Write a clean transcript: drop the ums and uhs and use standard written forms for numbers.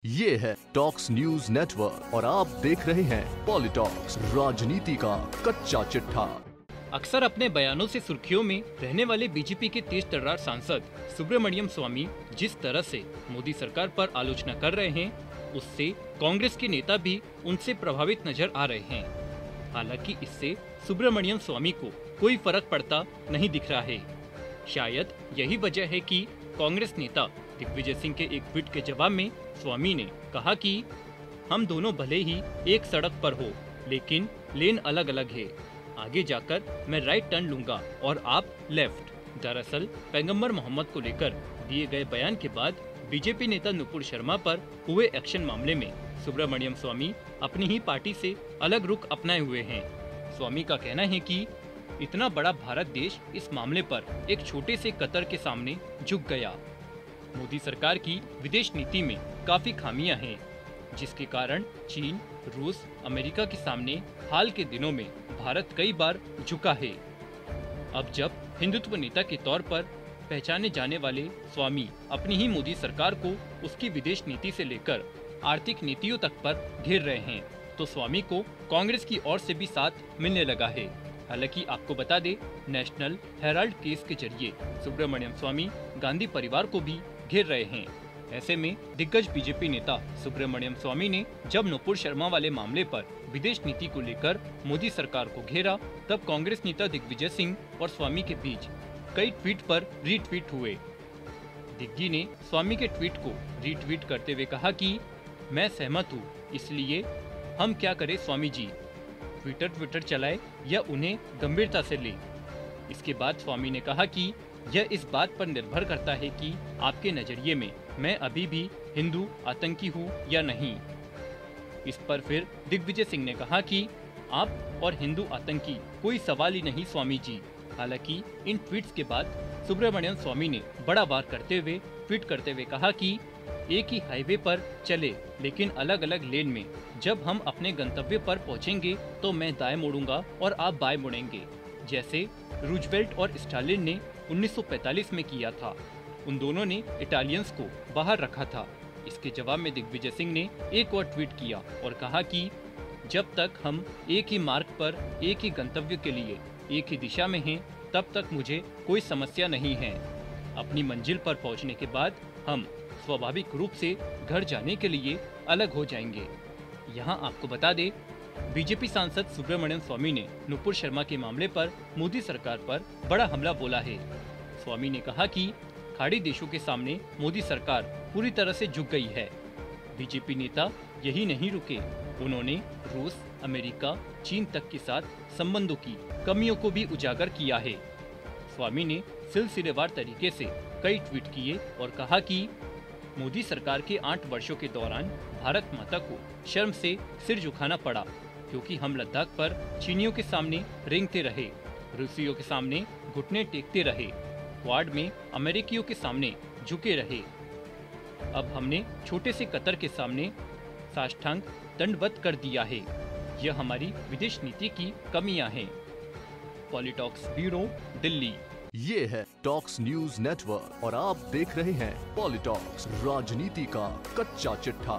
ये है talks news network और आप देख रहे हैं पॉलिटॉक्स, राजनीति का कच्चा चिट्ठा। अक्सर अपने बयानों से सुर्खियों में रहने वाले बीजेपी के तेज तर्रार सांसद सुब्रमण्यम स्वामी जिस तरह से मोदी सरकार पर आलोचना कर रहे हैं, उससे कांग्रेस के नेता भी उनसे प्रभावित नजर आ रहे हैं। हालांकि इससे सुब्रमण्यम स्वामी को कोई फर्क पड़ता नहीं दिख रहा है। शायद यही वजह है कि कांग्रेस नेता दिग्विजय सिंह के एक ट्वीट के जवाब में स्वामी ने कहा कि हम दोनों भले ही एक सड़क पर हो, लेकिन लेन अलग अलग है। आगे जाकर मैं राइट टर्न लूंगा और आप लेफ्ट। दरअसल पैगंबर मोहम्मद को लेकर दिए गए बयान के बाद बीजेपी नेता नुपुर शर्मा पर हुए एक्शन मामले में सुब्रमण्यम स्वामी अपनी ही पार्टी से अलग रुख अपनाए हुए हैं। स्वामी का कहना है कि इतना बड़ा भारत देश इस मामले पर एक छोटे से कतर के सामने झुक गया। मोदी सरकार की विदेश नीति में काफी खामियां हैं, जिसके कारण चीन, रूस, अमेरिका के सामने हाल के दिनों में भारत कई बार झुका है। अब जब हिंदुत्व नेता के तौर पर पहचाने जाने वाले स्वामी अपनी ही मोदी सरकार को उसकी विदेश नीति से लेकर आर्थिक नीतियों तक पर घेर रहे हैं, तो स्वामी को कांग्रेस की ओर से भी साथ मिलने लगा है। हालांकि आपको बता दें, नेशनल हेराल्ड केस के जरिए सुब्रमण्यम स्वामी गांधी परिवार को भी घेर रहे हैं। ऐसे में दिग्गज बीजेपी नेता सुब्रमण्यम स्वामी ने जब नुपुर शर्मा वाले मामले पर विदेश नीति को लेकर मोदी सरकार को घेरा, तब कांग्रेस नेता दिग्विजय सिंह और स्वामी के बीच कई ट्वीट पर रीट्वीट हुए। दिग्गी ने स्वामी के ट्वीट को रीट्वीट करते हुए कहा कि मैं सहमत हूँ, इसलिए हम क्या करें स्वामी जी, ट्विटर चलाए या उन्हें गंभीरता से ले। इसके बाद स्वामी ने कहा कि यह इस बात पर निर्भर करता है कि आपके नजरिए में मैं अभी भी हिंदू आतंकी हूँ या नहीं। इस पर फिर दिग्विजय सिंह ने कहा कि आप और हिंदू आतंकी कोई सवाल ही नहीं स्वामी जी। हालांकि इन ट्वीट्स के बाद सुब्रमण्यम स्वामी ने बड़ा वार करते हुए ट्वीट करते हुए कहा कि एक ही हाईवे पर चले लेकिन अलग अलग लेन में। जब हम अपने गंतव्य पर पहुंचेंगे तो मैं दाएं मुड़ूंगा और आप बाएं मुड़ेंगे, जैसे रूजवेल्ट और स्टालिन ने 1945 में किया था। उन दोनों ने इटालियंस को बाहर रखा था। इसके जवाब में दिग्विजय सिंह ने एक और ट्वीट किया और कहा कि जब तक हम एक ही मार्ग पर एक ही गंतव्य के लिए एक ही दिशा में हैं, तब तक मुझे कोई समस्या नहीं है। अपनी मंजिल पर पहुंचने के बाद हम स्वाभाविक रूप से घर जाने के लिए अलग हो जाएंगे। यहाँ आपको बता दें, बीजेपी सांसद सुब्रमण्यम स्वामी ने नुपुर शर्मा के मामले पर मोदी सरकार पर बड़ा हमला बोला है। स्वामी ने कहा कि खाड़ी देशों के सामने मोदी सरकार पूरी तरह से झुक गई है। बीजेपी नेता यही नहीं रुके, उन्होंने रूस, अमेरिका, चीन तक के साथ संबंधों की कमियों को भी उजागर किया है। स्वामी ने सिलसिलेवार तरीके से कई ट्वीट किए और कहा कि मोदी सरकार के 8 वर्षों के दौरान भारत माता को शर्म से सिर झुकाना पड़ा, क्योंकि हम लद्दाख पर चीनियों के सामने रेंगते रहे, रूसियों के सामने घुटने टेकते रहे, क्वाड में अमेरिकियों के सामने झुके रहे। अब हमने छोटे से कतर के सामने साष्टांग दंडवत कर दिया है। यह हमारी विदेश नीति की कमियां हैं। पॉलिटॉक्स ब्यूरो, दिल्ली। ये है टॉक्स न्यूज नेटवर्क और आप देख रहे हैं पॉलिटॉक्स, राजनीति का कच्चा चिट्ठा।